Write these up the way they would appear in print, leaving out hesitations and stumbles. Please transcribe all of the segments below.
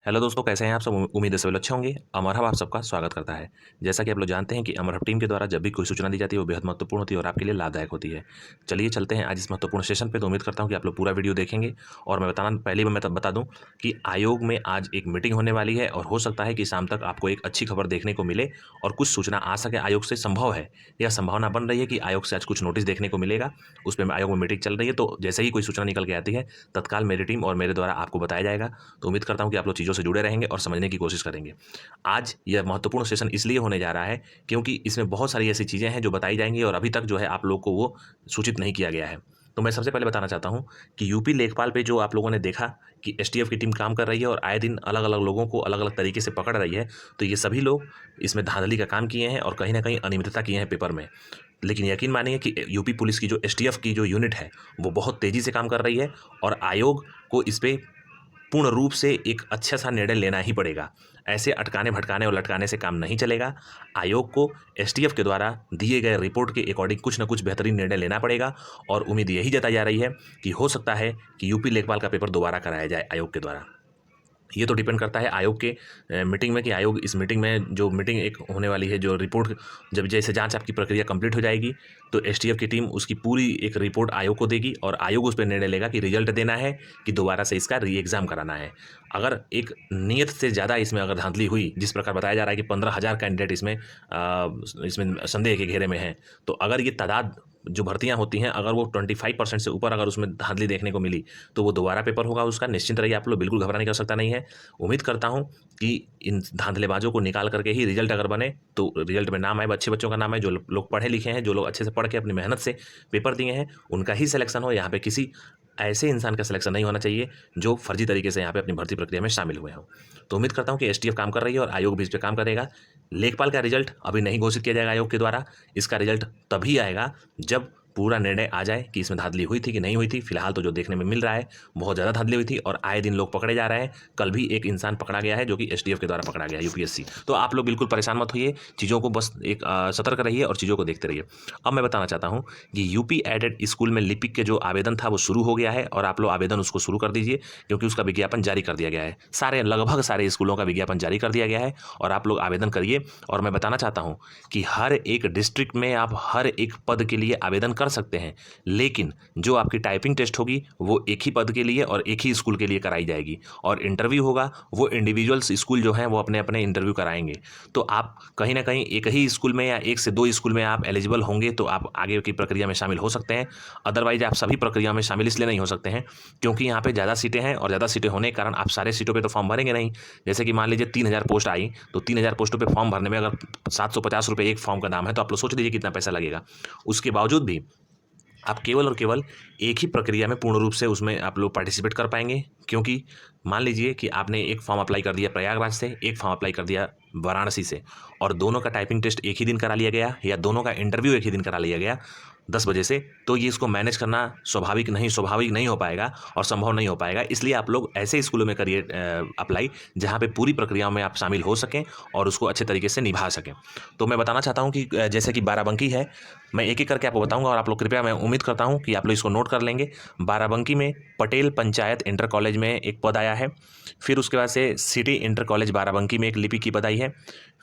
Hello दोस्तों, कैसे हैं आप सब। उम्मीद है सभी लोग अच्छे होंगे। अमर हब आप सबका स्वागत करता है। जैसा कि आप लोग जानते हैं कि अमर हब टीम के द्वारा जब भी कोई सूचना दी जाती है वो बेहद महत्वपूर्ण होती है और आपके लिए लाभदायक होती है। चलिए चलते हैं आज इस महत्वपूर्ण सेशन पे। तो उम्मीद करता हूं कि आप लोग पूरा वीडियो देखेंगे। और मैं बताना पहले भी मैं तब बता दूं कि आयोग में आज एक मीटिंग होने वाली है और हो सकता है कि शाम तक आपको एक अच्छी खबर देखने को मिले और कुछ सूचना आ सके आयोग से। संभव है, यह संभावना बन रही है कि आयोग से आज कुछ नोटिस देखने को मिलेगा। उस पर आयोग में मीटिंग चल रही है, तो जैसे ही कोई सूचना निकल के आती है तत्काल मेरी टीम और मेरे द्वारा आपको बताया जाएगा। तो उम्मीद करता हूं कि आप लोग चीज़ों से जुड़े रहेंगे और समझने की कोशिश करेंगे। आज यह महत्वपूर्ण सेशन इसलिए होने जा रहा है क्योंकि इसमें बहुत सारी ऐसी चीज़ें हैं जो बताई जाएंगी और अभी तक जो है आप लोग को वो सूचित नहीं किया गया है। तो मैं सबसे पहले बताना चाहता हूं कि यूपी लेखपाल पे जो आप लोगों ने देखा कि एसटीएफ की टीम काम कर रही है और आए दिन अलग अलग लोगों को अलग अलग तरीके से पकड़ रही है, तो ये सभी लोग इसमें धांधली का काम किए हैं और कहीं ना कहीं अनियमितता किए हैं पेपर में। लेकिन यकीन मानिए कि यूपी पुलिस की जो एसटीएफ की जो यूनिट है वो बहुत तेज़ी से काम कर रही है और आयोग को इस पे पूर्ण रूप से एक अच्छा सा निर्णय लेना ही पड़ेगा। ऐसे अटकाने भटकाने और लटकाने से काम नहीं चलेगा। आयोग को एसटीएफ के द्वारा दिए गए रिपोर्ट के अकॉर्डिंग कुछ न कुछ बेहतरीन निर्णय लेना पड़ेगा और उम्मीद यही जताई जा रही है कि हो सकता है कि यूपी लेखपाल का पेपर दोबारा कराया जाए आयोग के द्वारा। ये तो डिपेंड करता है आयोग के मीटिंग में कि आयोग इस मीटिंग में जो मीटिंग एक होने वाली है, जो रिपोर्ट जब जैसे जांच आपकी प्रक्रिया कंप्लीट हो जाएगी तो एसटीएफ की टीम उसकी पूरी एक रिपोर्ट आयोग को देगी और आयोग उस पर निर्णय लेगा कि रिजल्ट देना है कि दोबारा से इसका री एग्ज़ाम कराना है। अगर एक नियत से ज़्यादा इसमें अगर धांधली हुई, जिस प्रकार बताया जा रहा है कि 15,000 कैंडिडेट इसमें संदेह के घेरे में हैं, तो अगर ये तादाद जो भर्तियां होती हैं अगर वो 25% से ऊपर अगर उसमें धांधली देखने को मिली तो वो दोबारा पेपर होगा उसका। निश्चिंत रहिए, आप लोग बिल्कुल घबराने की आवश्यकता नहीं है। उम्मीद करता हूं कि इन धांधलेबाजों को निकाल करके ही रिजल्ट अगर बने तो रिजल्ट में नाम आए, अच्छे बच्चों का नाम है, जो लोग पढ़े लिखे हैं, जो लोग अच्छे से पढ़ के अपनी मेहनत से पेपर दिए हैं, उनका ही सिलेक्शन हो। यहाँ पे किसी ऐसे इंसान का सिलेक्शन नहीं होना चाहिए जो फर्जी तरीके से यहाँ पे अपनी भर्ती प्रक्रिया में शामिल हुए हों। तो उम्मीद करता हूँ कि एसटीएफ काम कर रही है और आयोग भी इस पर काम करेगा। लेखपाल का रिजल्ट अभी नहीं घोषित किया जाएगा आयोग के द्वारा। इसका रिजल्ट तभी आएगा जब पूरा निर्णय आ जाए कि इसमें धांधली हुई थी कि नहीं हुई थी। फिलहाल तो जो देखने में मिल रहा है बहुत ज़्यादा धांधली हुई थी और आए दिन लोग पकड़े जा रहे हैं। कल भी एक इंसान पकड़ा गया है जो कि एसटीएफ के द्वारा पकड़ा गया है, यूपीएससी। तो आप लोग बिल्कुल परेशान मत होइए, चीज़ों को बस एक सतर्क रहिए और चीज़ों को देखते रहिए। अब मैं बताना चाहता हूँ कि यूपी एडेड स्कूल में लिपिक के जो आवेदन था वो शुरू हो गया है और आप लोग आवेदन उसको शुरू कर दीजिए क्योंकि उसका विज्ञापन जारी कर दिया गया है। लगभग सारे स्कूलों का विज्ञापन जारी कर दिया गया है और आप लोग आवेदन करिए। और मैं बताना चाहता हूँ कि हर एक डिस्ट्रिक्ट में आप हर एक पद के लिए आवेदन कर सकते हैं, लेकिन जो आपकी टाइपिंग टेस्ट होगी वो एक ही पद के लिए और एक ही स्कूल के लिए कराई जाएगी और इंटरव्यू होगा वो इंडिविजुअल्स स्कूल जो हैं वो अपने अपने इंटरव्यू कराएंगे। तो आप कहीं ना कहीं एक ही स्कूल में या एक से दो स्कूल में आप एलिजिबल होंगे तो आप आगे की प्रक्रिया में शामिल हो सकते हैं। अदरवाइज आप सभी प्रक्रिया में शामिल इसलिए नहीं हो सकते हैं क्योंकि यहाँ पे ज़्यादा सीटें हैं और ज़्यादा सीटें होने के कारण आप सारे सीटों पर तो फॉर्म भरेंगे नहीं। जैसे कि मान लीजिए 3,000 पोस्ट आई तो 3,000 पोस्टों पर फॉर्म भरने में अगर 750 रुपये एक फॉर्म का दाम है तो आप लोग सोच लीजिए कितना पैसा लगेगा। उसके बावजूद भी आप केवल और केवल एक ही प्रक्रिया में पूर्ण रूप से उसमें आप लोग पार्टिसिपेट कर पाएंगे। क्योंकि मान लीजिए कि आपने एक फॉर्म अप्लाई कर दिया प्रयागराज से, एक फॉर्म अप्लाई कर दिया वाराणसी से और दोनों का टाइपिंग टेस्ट एक ही दिन करा लिया गया या दोनों का इंटरव्यू एक ही दिन करा लिया गया 10 बजे से, तो ये इसको मैनेज करना स्वाभाविक नहीं हो पाएगा और संभव नहीं हो पाएगा। इसलिए आप लोग ऐसे स्कूलों में करिए अप्लाई जहाँ पे पूरी प्रक्रियाओं में आप शामिल हो सकें और उसको अच्छे तरीके से निभा सकें। तो मैं बताना चाहता हूँ कि जैसे कि बाराबंकी है, मैं एक एक करके आपको बताऊंगा और आप लोग कृपया, मैं उम्मीद करता हूं कि आप लोग इसको नोट कर लेंगे। बाराबंकी में पटेल पंचायत इंटर कॉलेज में एक पद आया है। फिर उसके बाद से सिटी इंटर कॉलेज बाराबंकी में एक लिपिक की पद आई है।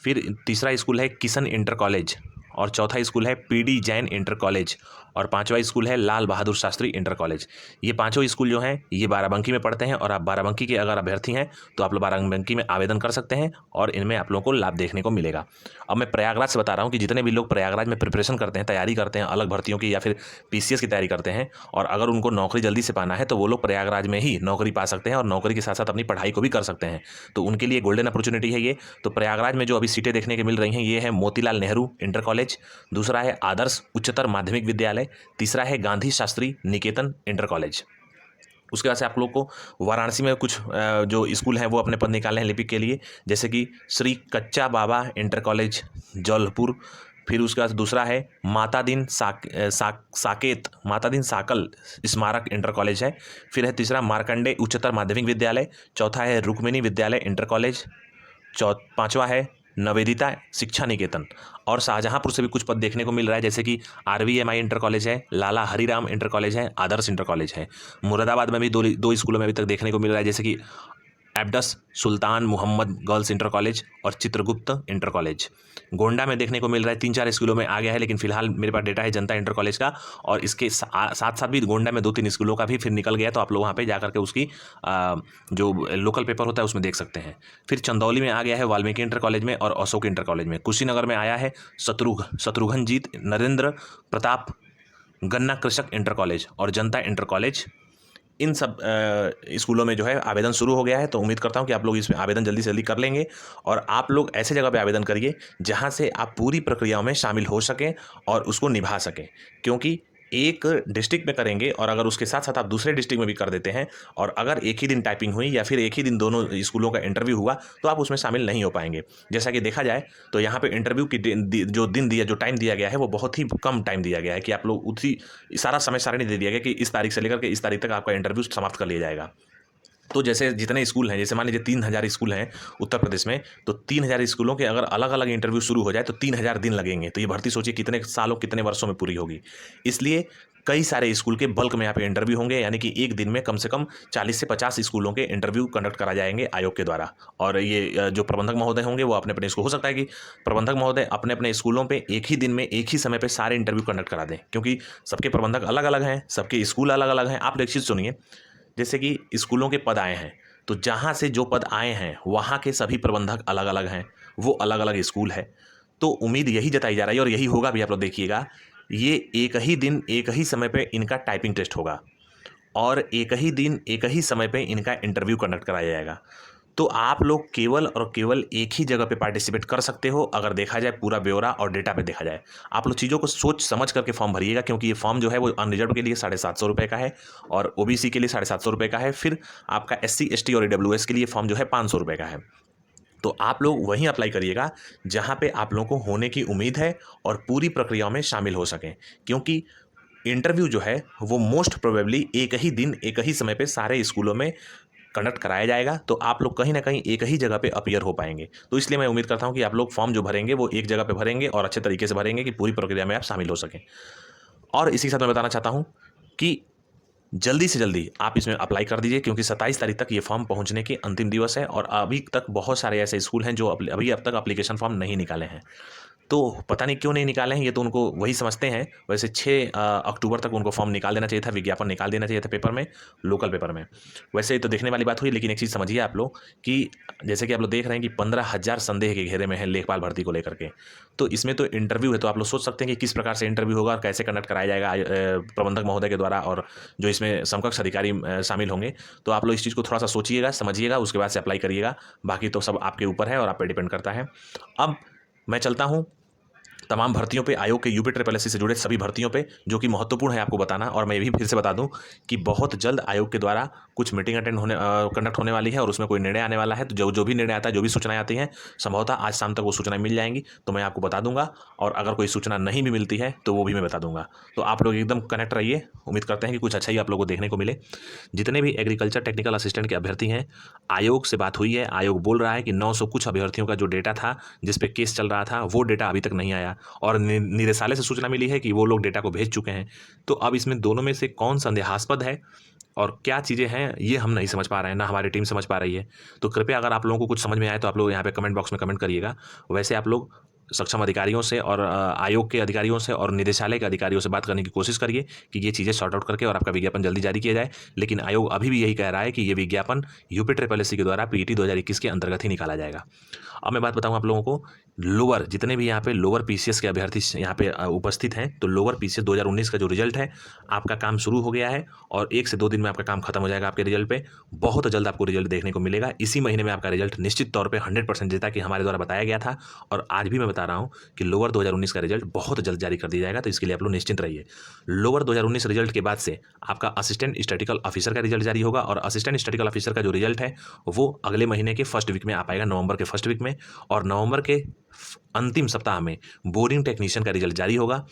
फिर तीसरा स्कूल है किशन इंटर कॉलेज और चौथा स्कूल है पीडी जैन इंटर कॉलेज और पांचवा स्कूल है लाल बहादुर शास्त्री इंटर कॉलेज। ये पांचों स्कूल जो हैं ये बाराबंकी में पढ़ते हैं और आप बाराबंकी के अगर अभ्यर्थी हैं तो आप लोग बाराबंकी में आवेदन कर सकते हैं और इनमें आप लोगों को लाभ देखने को मिलेगा। अब मैं प्रयागराज से बता रहा हूँ कि जितने भी लोग प्रयागराज में प्रिपरेशन करते हैं, तैयारी करते हैं अलग भर्तियों की या फिर पीसीएस की तैयारी करते हैं और अगर उनको नौकरी जल्दी से पाना है तो वो लोग प्रयागराज में ही नौकरी पा सकते हैं और नौकरी के साथ साथ अपनी पढ़ाई को भी कर सकते हैं। तो उनके लिए गोल्डन अपॉर्चुनिटी है ये। तो प्रयागराज में जो अभी सीटें देखने को मिल रही हैं ये है मोतीलाल नेहरू इंटर कॉलेज, दूसरा है आदर्श उच्चतर माध्यमिक विद्यालय, तीसरा है गांधी शास्त्री निकेतन इंटर कॉलेज। उसके बाद से आप लोग को वाराणसी में कुछ जो स्कूल हैं वो अपने पद निकाले हैं लिपिक के लिए, जैसे कि श्री कच्चा बाबा इंटर कॉलेज जौलपुर। फिर उसके बाद दूसरा है माता दिन साकल स्मारक इंटर कॉलेज है। फिर है तीसरा मार्कंडे उच्चतर माध्यमिक विद्यालय, चौथा है रुक्मिणी विद्यालय इंटर कॉलेज, पांचवा है नवेदिता शिक्षा निकेतन। और शाहजहांपुर से भी कुछ पद देखने को मिल रहा है, जैसे कि आरवीएमआई इंटर कॉलेज है, लाला हरिराम इंटर कॉलेज है, आदर्श इंटर कॉलेज है। मुरादाबाद में भी दो स्कूलों में अभी तक देखने को मिल रहा है, जैसे कि एबडस सुल्तान मोहम्मद गर्ल्स इंटर कॉलेज और चित्रगुप्त इंटर कॉलेज। गोंडा में देखने को मिल रहा है 3-4 स्कूलों में आ गया है, लेकिन फिलहाल मेरे पास डेटा है जनता इंटर कॉलेज का, और इसके साथ साथ भी गोंडा में 2-3 स्कूलों का भी फिर निकल गया, तो आप लोग वहाँ पे जाकर के उसकी जो लोकल पेपर होता है उसमें देख सकते हैं। फिर चंदौली में आ गया है वाल्मीकि इंटर कॉलेज में और अशोक इंटर कॉलेज में। कुशीनगर में आया है शत्रुघ्नजीत नरेंद्र प्रताप गन्ना कृषक इंटर कॉलेज और जनता इंटर कॉलेज। इन सब स्कूलों में जो है आवेदन शुरू हो गया है, तो उम्मीद करता हूं कि आप लोग इसमें आवेदन जल्दी से जल्दी कर लेंगे, और आप लोग ऐसे जगह पे आवेदन करिए जहां से आप पूरी प्रक्रियाओं में शामिल हो सकें और उसको निभा सकें। क्योंकि एक डिस्ट्रिक्ट में करेंगे और अगर उसके साथ साथ आप दूसरे डिस्ट्रिक्ट में भी कर देते हैं, और अगर एक ही दिन टाइपिंग हुई या फिर एक ही दिन दोनों स्कूलों का इंटरव्यू हुआ, तो आप उसमें शामिल नहीं हो पाएंगे। जैसा कि देखा जाए तो यहाँ पे इंटरव्यू की जो टाइम दिया गया है वो बहुत ही कम टाइम दिया गया है, कि आप लोग उसी सारा समय सारणी दे दिया गया कि इस तारीख से लेकर के इस तारीख तक आपका इंटरव्यू समाप्त कर लिया जाएगा। तो जैसे जितने स्कूल हैं, जैसे मान लीजिए 3000 स्कूल हैं उत्तर प्रदेश में, तो 3000 स्कूलों के अगर अलग अलग इंटरव्यू शुरू हो जाए तो 3000 दिन लगेंगे। तो ये भर्ती सोचिए कितने सालों कितने वर्षों में पूरी होगी। इसलिए कई सारे स्कूल के बल्क में यहाँ पे इंटरव्यू होंगे, यानी कि एक दिन में कम से कम 40 से 50 स्कूलों के इंटरव्यू कंडक्ट करा जाएंगे आयोग के द्वारा। और ये जो प्रबंधक महोदय होंगे वो अपने अपने स्कूल, हो सकता है कि प्रबंधक महोदय अपने अपने स्कूलों पे एक ही दिन में एक ही समय पे सारे इंटरव्यू कंडक्ट करा दें, क्योंकि सबके प्रबंधक अलग अलग हैं, सबके स्कूल अलग अलग हैं। आप एक चीज़ सुनिए, जैसे कि स्कूलों के पद आए हैं, तो जहाँ से जो पद आए हैं वहाँ के सभी प्रबंधक अलग अलग हैं, वो अलग अलग स्कूल है। तो उम्मीद यही जताई जा रही है और यही होगा भी। आप लोग देखिएगा, ये एक ही दिन एक ही समय पे इनका टाइपिंग टेस्ट होगा और एक ही दिन एक ही समय पे इनका इंटरव्यू कंडक्ट कराया जाएगा। तो आप लोग केवल और केवल एक ही जगह पे पार्टिसिपेट कर सकते हो, अगर देखा जाए पूरा ब्यौरा और डेटा पे देखा जाए। आप लोग चीज़ों को सोच समझ करके फॉर्म भरिएगा, क्योंकि ये फॉर्म जो है वो अनरिजर्व के लिए 750 रुपये का है और ओबीसी के लिए 750 रुपये का है। फिर आपका SC ST और AWS के लिए फॉर्म जो है 500 रुपये का है। तो आप लोग वहीं अप्लाई करिएगा जहाँ पे आप लोगों को होने की उम्मीद है और पूरी प्रक्रियाओं में शामिल हो सकें, क्योंकि इंटरव्यू जो है वो मोस्ट प्रोबेबली एक ही दिन एक ही समय पे सारे स्कूलों में कंडक्ट कराया जाएगा। तो आप लोग कहीं ना कहीं एक ही जगह पे अपीयर हो पाएंगे। तो इसलिए मैं उम्मीद करता हूं कि आप लोग फॉर्म जो भरेंगे वो एक जगह पे भरेंगे और अच्छे तरीके से भरेंगे कि पूरी प्रक्रिया में आप शामिल हो सकें। और इसी के साथ मैं बताना चाहता हूं कि जल्दी से जल्दी आप इसमें अप्लाई कर दीजिए, क्योंकि 27 तारीख तक ये फॉर्म पहुंचने के अंतिम दिवस है और अभी तक बहुत सारे ऐसे स्कूल हैं जो अभी अब तक एप्लीकेशन फॉर्म नहीं निकाले हैं। तो पता नहीं क्यों नहीं निकाले हैं, ये तो उनको वही समझते हैं। वैसे 6 अक्टूबर तक उनको फॉर्म निकाल देना चाहिए था, विज्ञापन निकाल देना चाहिए था पेपर में, लोकल पेपर में। वैसे ये तो देखने वाली बात हुई, लेकिन एक चीज़ समझिए आप लोग कि जैसे कि आप लोग देख रहे हैं कि 15,000 संदेह के घेरे में है लेखपाल भर्ती को लेकर के। तो इसमें तो इंटरव्यू है, तो आप लोग सोच सकते हैं कि किस प्रकार से इंटरव्यू होगा और कैसे कंडक्ट कराया जाएगा प्रबंधक महोदय के द्वारा, और जो इसमें समकक्ष अधिकारी शामिल होंगे। तो आप लोग इस चीज़ को थोड़ा सा सोचिएगा, समझिएगा, उसके बाद से अप्लाई करिएगा। बाकी तो सब आपके ऊपर है और आप पे डिपेंड करता है। अब मैं चलता हूँ तमाम भर्तियों पे, आयोग के UPSSSC से जुड़े सभी भर्तियों पे, जो कि महत्वपूर्ण है आपको बताना। और मैं ये भी फिर से बता दूं कि बहुत जल्द आयोग के द्वारा कुछ मीटिंग कंडक्ट होने वाली है और उसमें कोई निर्णय आने वाला है। तो जो भी निर्णय आता है, जो भी सूचनाएं आती हैं, संभवतः आज शाम तक वो सूचनाएं मिल जाएंगी, तो मैं आपको बता दूंगा। और अगर कोई सूचना नहीं भी मिलती है तो वो भी मैं बता दूंगा। तो आप लोग एकदम कनेक्ट रहिए। उम्मीद करते हैं कि कुछ अच्छा ही आप लोगों को देखने को मिले। जितने भी एग्रीकल्चर टेक्निकल असिस्टेंट के अभ्यर्थी हैं, आयोग से बात हुई है। आयोग बोल रहा है कि 900 कुछ अभ्यर्थियों का जो डेटा था, जिस पे केस चल रहा था, वो डेटा अभी तक नहीं आया, और निदेशालय से सूचना मिली है कि वो लोग डेटा को भेज चुके हैं। तो अब इसमें दोनों में से कौन संदेहास्पद है और क्या चीज़ें हैं, ये हम नहीं समझ पा रहे हैं, ना हमारी टीम समझ पा रही है। तो कृपया अगर आप लोगों को कुछ समझ में आए तो आप लोग यहाँ पे कमेंट बॉक्स में कमेंट करिएगा। वैसे आप लोग सक्षम अधिकारियों से और आयोग के अधिकारियों से और निदेशालय के अधिकारियों से बात करने की कोशिश करिए कि ये चीज़ें सॉर्ट आउट करके और आपका विज्ञापन जल्दी जारी किया जाए। लेकिन आयोग अभी भी यही कह रहा है कि ये विज्ञापन UPSSSC के द्वारा PET 2021 के अंतर्गत ही निकाला जाएगा। अब मैं बात बताऊँ आप लोगों को, लोअर जितने भी यहाँ पे लोअर PCS के अभ्यर्थी यहाँ पे उपस्थित हैं, तो लोअर PCS 2019 का जो रिजल्ट है, आपका काम शुरू हो गया है और 1 से 2 दिन में आपका काम खत्म हो जाएगा आपके रिजल्ट पे। बहुत जल्द आपको रिजल्ट देखने को मिलेगा। इसी महीने में आपका रिजल्ट निश्चित तौर पे 100% जैसा कि हमारे द्वारा बताया गया था, और आज भी मैं बता रहा हूँ कि लोअर 2019 का रिजल्ट बहुत जल्द जारी कर दिया जाएगा। तो इसके लिए आप लोग निश्चिंत रहिए। लोअर 2019 रिजल्ट के बाद से आपका असिस्टेंट स्टैटिस्टिकल ऑफिसर का रिजल्ट जारी होगा, और असिस्टेंट स्टैटिस्टिकल ऑफिसर का जो रिजल्ट है वो अगले महीने के फर्स्ट वीक में आ पाएगा, नवंबर के फर्स्ट वीक में। और नवंबर के अंतिम सप्ताह में बोरिंग टेक्नीशियन का रिजल्ट जारी होगा,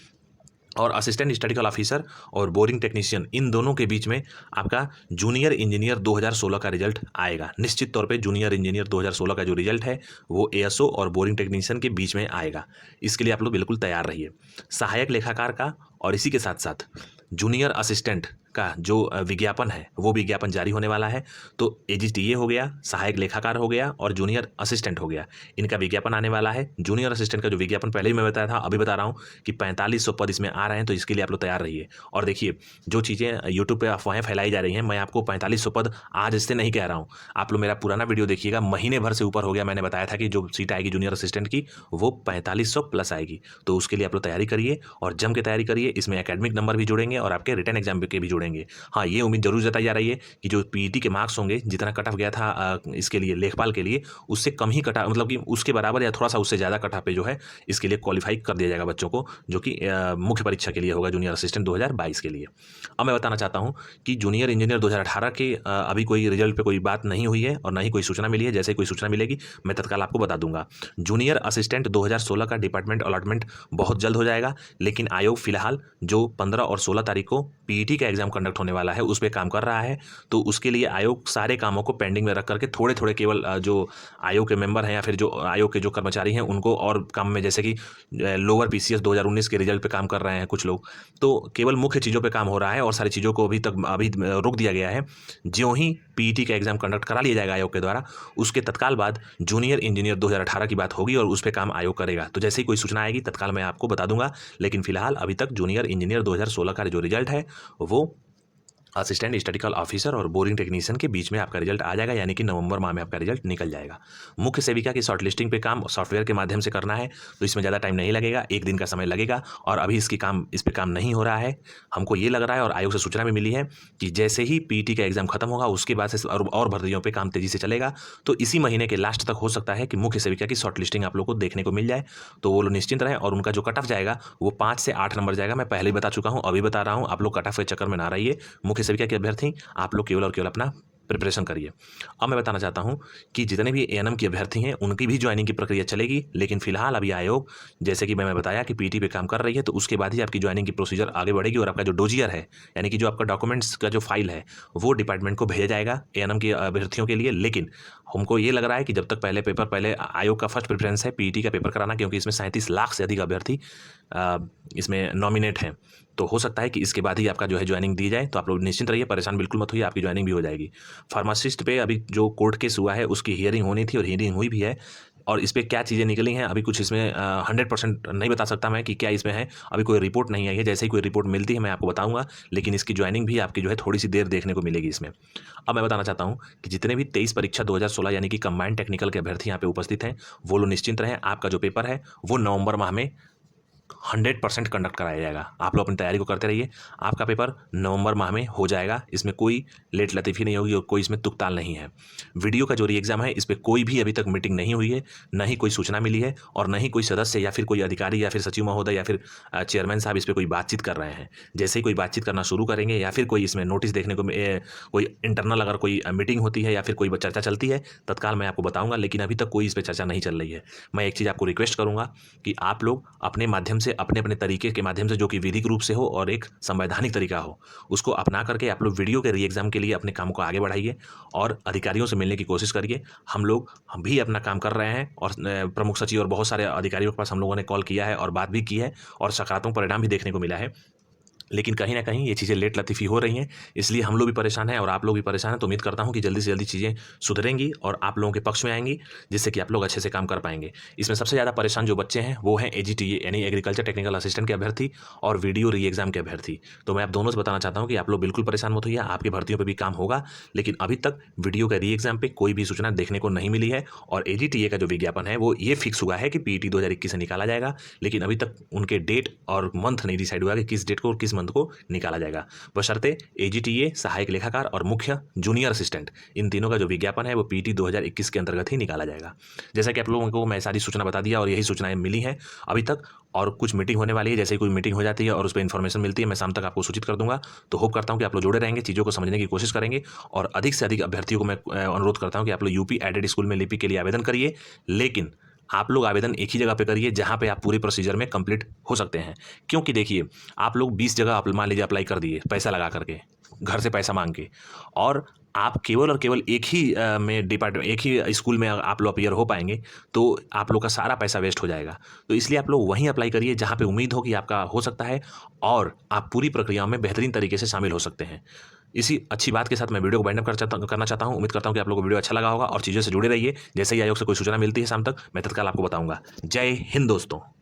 और असिस्टेंट स्टैटिस्टिकल ऑफिसर और बोरिंग टेक्नीशियन, इन दोनों के बीच में आपका जूनियर इंजीनियर 2016 का रिजल्ट आएगा। निश्चित तौर पे जूनियर इंजीनियर 2016 का जो रिजल्ट है वो ASO और बोरिंग टेक्नीशियन के बीच में आएगा। इसके लिए आप लोग बिल्कुल तैयार रहिए। सहायक लेखाकार का और इसी के साथ साथ जूनियर असिस्टेंट का जो विज्ञापन है वो विज्ञापन जारी होने वाला है। तो एजीटीए हो गया, सहायक लेखाकार हो गया और जूनियर असिस्टेंट हो गया, इनका विज्ञापन आने वाला है। जूनियर असिस्टेंट का जो विज्ञापन पहले ही मैं बताया था, अभी बता रहा हूँ कि 4500 पद इसमें आ रहे हैं, तो इसके लिए आप लोग तैयार रहिए। और देखिए, जो चीज़ें यूट्यूब पे अफवाहें फैलाई जा रही हैं, मैं आपको 4500 पद आज इससे नहीं कह रहा हूँ। आप लोग मेरा पुराना वीडियो देखिएगा, महीने भर से ऊपर हो गया, मैंने बताया था कि जो सीट आएगी जूनियर असिस्टेंट की वो 4500 प्लस आएगी। तो उसके लिए आप लोग तैयारी करिए और जम के तैयारी करिए। इसमें एकेडमिक नंबर भी जुड़ेंगे और आपके रिटन एग्जाम के भी जुड़ेंगे। हाँ, ये उम्मीद जरूर जताई जा रही है कि जो पीईटी के मार्क्स होंगे, जितना कट ऑफ गया था इसके लिए लेखपाल के लिए, उससे कम ही कटा, मतलब कि उसके बराबर या थोड़ा सा उससे ज़्यादा कट ऑफ पे जो है इसके लिए क्वालिफाई कर दिया जाएगा बच्चों को, जो कि मुख्य परीक्षा के लिए होगा जूनियर असिस्टेंट 2022 के लिए। अब मैं बताना चाहता हूँ कि जूनियर इंजीनियर 2018 के अभी कोई रिजल्ट पे कोई बात नहीं हुई है और ना ही कोई सूचना मिली है। जैसे ही कोई सूचना मिलेगी मैं तत्काल आपको बता दूंगा। जूनियर असिस्टेंट 2016 का डिपार्टमेंट अलॉटमेंट बहुत जल्द हो जाएगा, लेकिन आयोग फिलहाल जो 15 और 16 तारीख को पीईटी का एग्जाम कंडक्ट होने वाला है उस पर काम कर रहा है। तो उसके लिए आयोग सारे कामों को पेंडिंग में रख करके थोड़े थोड़े केवल जो आयोग के मेंबर हैं या फिर जो आयोग के जो कर्मचारी हैं उनको और काम में, जैसे कि लोअर पीसीएस 2019 के रिजल्ट पे काम कर रहे हैं कुछ लोग, तो केवल मुख्य चीज़ों पे काम हो रहा है और सारी चीज़ों को अभी रोक दिया गया है। ज्यों ही पीईटी का एग्जाम कंडक्ट करा लिया जाएगा आयोग के द्वारा, उसके तत्काल बाद जूनियर इंजीनियर 2018 की बात होगी और उस पर काम आयोग करेगा। तो जैसे ही कोई सूचना आएगी तत्काल मैं आपको बता दूंगा, लेकिन फिलहाल अभी तक जूनियर इंजीनियर 2016 का जो रिजल्ट है वो असिस्टेंट स्टैटिस्टिकल ऑफिसर और बोरिंग टेक्नीशियन के बीच में आपका रिजल्ट आ जाएगा, यानी कि नवंबर माह में आपका रिजल्ट निकल जाएगा। मुख्य सेविका की शॉर्ट लिस्टिंग पे काम सॉफ्टवेयर के माध्यम से करना है, तो इसमें ज़्यादा टाइम नहीं लगेगा, एक दिन का समय लगेगा और अभी इस पे काम नहीं हो रहा है। हमको ये लग रहा है और आयोग से सूचना भी मिली है कि जैसे ही पीईटी का एग्जाम खत्म होगा उसके बाद से और भर्तियों पर काम तेजी से चलेगा। तो इसी महीने के लास्ट तक हो सकता है कि मुख्य सेविका की शॉर्ट लिस्टिंग आप लोग को देखने को मिल जाए। तो वो लोग निश्चिंत रहें और उनका जो कट ऑफ जाएगा वो 5 से 8 नंबर जाएगा। मैं पहले ही बता चुका हूँ, अभी बता रहा हूँ, आप लोग कट ऑफ के चक्कर में ना रहिए। मुख्य सेविका के अभ्यर्थी आप लोग केवल और केवल अपना प्रिपरेशन करिए। अब मैं बताना चाहता हूं कि जितने भी एएनएम के अभ्यर्थी हैं उनकी भी ज्वाइनिंग की प्रक्रिया चलेगी, लेकिन फिलहाल अभी आयोग, जैसे कि मैं बताया कि पीटी पे काम कर रही है, तो उसके बाद ही आपकी ज्वाइनिंग की प्रोसीजर आगे बढ़ेगी और आपका जो डोजियर है, यानी कि जो आपका डॉक्यूमेंट्स का जो फाइल है, वो डिपार्टमेंट को भेजा जाएगा एएनएम के अभ्यर्थियों के लिए। लेकिन हमको ये लग रहा है कि जब तक पहले आयोग का फर्स्ट प्रेफरेंस है पीटी का पेपर कराना, क्योंकि इसमें 37 लाख से अधिक अभ्यर्थी इसमें नॉमिनेट हैं। तो हो सकता है कि इसके बाद ही आपका जो है ज्वाइनिंग दी जाए। तो आप लोग निश्चिंत रहिए, परेशान बिल्कुल मत होइए, आपकी ज्वाइनिंग भी हो जाएगी। फार्मासिस्ट पे अभी जो कोर्ट केस हुआ है उसकी हियरिंग होनी थी और हियरिंग हुई भी है, और इस पर क्या चीज़ें निकली हैं अभी कुछ इसमें 100% नहीं बता सकता मैं कि क्या इसमें है। अभी कोई रिपोर्ट नहीं आई है, जैसे ही कोई रिपोर्ट मिलती है मैं आपको बताऊंगा, लेकिन इसकी ज्वाइनिंग भी आपकी जो है थोड़ी सी देर देखने को मिलेगी इसमें। अब मैं बताना चाहता हूं कि जितने भी 23 परीक्षा 2016 यानी कि कंबाइंड टेक्निकल के अभ्यर्थी यहाँ पे उपस्थित हैं, वो लोग निश्चिंत रहें, आपका जो पेपर है वो नवंबर माह में 100% कंडक्ट कराया जाएगा। आप लोग अपनी तैयारी को करते रहिए, आपका पेपर नवंबर माह में हो जाएगा। इसमें कोई लेट लतीफ़ी नहीं होगी और कोई इसमें तुकताल नहीं है। वीडियो का जो री एग्ज़ाम है इस पर कोई भी अभी तक मीटिंग नहीं हुई है, न ही कोई सूचना मिली है और न ही कोई सदस्य या फिर कोई अधिकारी या फिर सचिव महोदय या फिर चेयरमैन साहब इस पर कोई बातचीत कर रहे हैं। जैसे ही कोई बातचीत करना शुरू करेंगे या फिर कोई इसमें नोटिस देखने को कोई इंटरनल अगर कोई मीटिंग होती है या फिर कोई चर्चा चलती है, तत्काल मैं आपको बताऊँगा, लेकिन अभी तक कोई इस पर चर्चा नहीं चल रही है। मैं एक चीज़ आपको रिक्वेस्ट करूँगा कि आप लोग अपने माध्यम से, अपने अपने तरीके के माध्यम से, जो कि विधिक रूप से हो और एक संवैधानिक तरीका हो, उसको अपना करके आप लोग वीडियो के री एग्जाम के लिए अपने काम को आगे बढ़ाइए और अधिकारियों से मिलने की कोशिश करिए। हम भी अपना काम कर रहे हैं और प्रमुख सचिव और बहुत सारे अधिकारियों के पास हम लोगों ने कॉल किया है और बात भी की है और सकारात्मक परिणाम भी देखने को मिला है। लेकिन कहीं ना कहीं ये चीज़ें लेट लतीफ़ी हो रही हैं, इसलिए हम लोग भी परेशान हैं और आप लोग भी परेशान हैं। तो उम्मीद करता हूं कि जल्दी से जल्दी चीज़ें सुधरेंगी और आप लोगों के पक्ष में आएंगी, जिससे कि आप लोग अच्छे से काम कर पाएंगे। इसमें सबसे ज़्यादा परेशान जो बच्चे हैं वो हैं एजीटीए यानी एग्रीकल्चर टेक्निकल असिस्टेंट के अभ्यर्थी और वीडियो री एग्जाम के अभ्यर्थी। तो मैं आप दोनों से बताना चाहता हूँ कि आप लोग बिल्कुल परेशान मत होइए, आपकी भर्तियों पर भी काम होगा, लेकिन अभी तक वीडियो का री एग्जाम पर कोई भी सूचना देखने को नहीं मिली है। और एजीटीए का जो विज्ञापन है वो ये फिक्स हुआ है कि पीईटी 2021 से निकाला जाएगा, लेकिन अभी तक उनके डेट और मंथ नहीं डिसाइड हुआ कि किस डेट को और किस मंथ को निकाला जाएगा। बशर्ते एजीटीए, सहायक लेखाकार और मुख्य जूनियर असिस्टेंट, इन तीनों का जो विज्ञापन है वो पीटी 2021 के अंतर्गत ही निकाला जाएगा। जैसा कि आप लोगों को मैं सारी सूचना बता दिया और यही सूचनाएं मिली हैं अभी तक, और कुछ मीटिंग होने वाली है। जैसे ही कोई मीटिंग हो जाती है और उस पर इन्फॉर्मेशन मिलती है मैं शाम तक आपको सूचित कर दूंगा। तो होप करता हूं कि आप लोग जुड़े रहेंगे, चीज़ों को समझने की कोशिश करेंगे और अधिक से अधिक अभ्यर्थियों को मैं अनुरोध करता हूं कि आप लोग यूपी एडेड स्कूल में लिपि के लिए आवेदन करिए, लेकिन आप लोग आवेदन एक ही जगह पे करिए जहां पे आप पूरे प्रोसीजर में कंप्लीट हो सकते हैं। क्योंकि देखिए, आप लोग 20 जगह मान लीजिए अप्लाई कर दिए पैसा लगा करके, घर से पैसा मांग के, और आप केवल और केवल एक ही एक ही स्कूल में आप लोग अपीयर हो पाएंगे, तो आप लोग का सारा पैसा वेस्ट हो जाएगा। तो इसलिए आप लोग वहीं अप्लाई करिए जहाँ पे उम्मीद हो कि आपका हो सकता है और आप पूरी प्रक्रिया में बेहतरीन तरीके से शामिल हो सकते हैं। इसी अच्छी बात के साथ मैं वीडियो को वाइंड अप करना चाहता हूँ। उम्मीद करता हूँ कि आप लोगों को वीडियो अच्छा लगा होगा और चीज़ों से जुड़े रहिए। जैसे ही आयोग से कोई सूचना मिलती है शाम तक, मैं तत्काल आपको बताऊंगा। जय हिंद दोस्तों।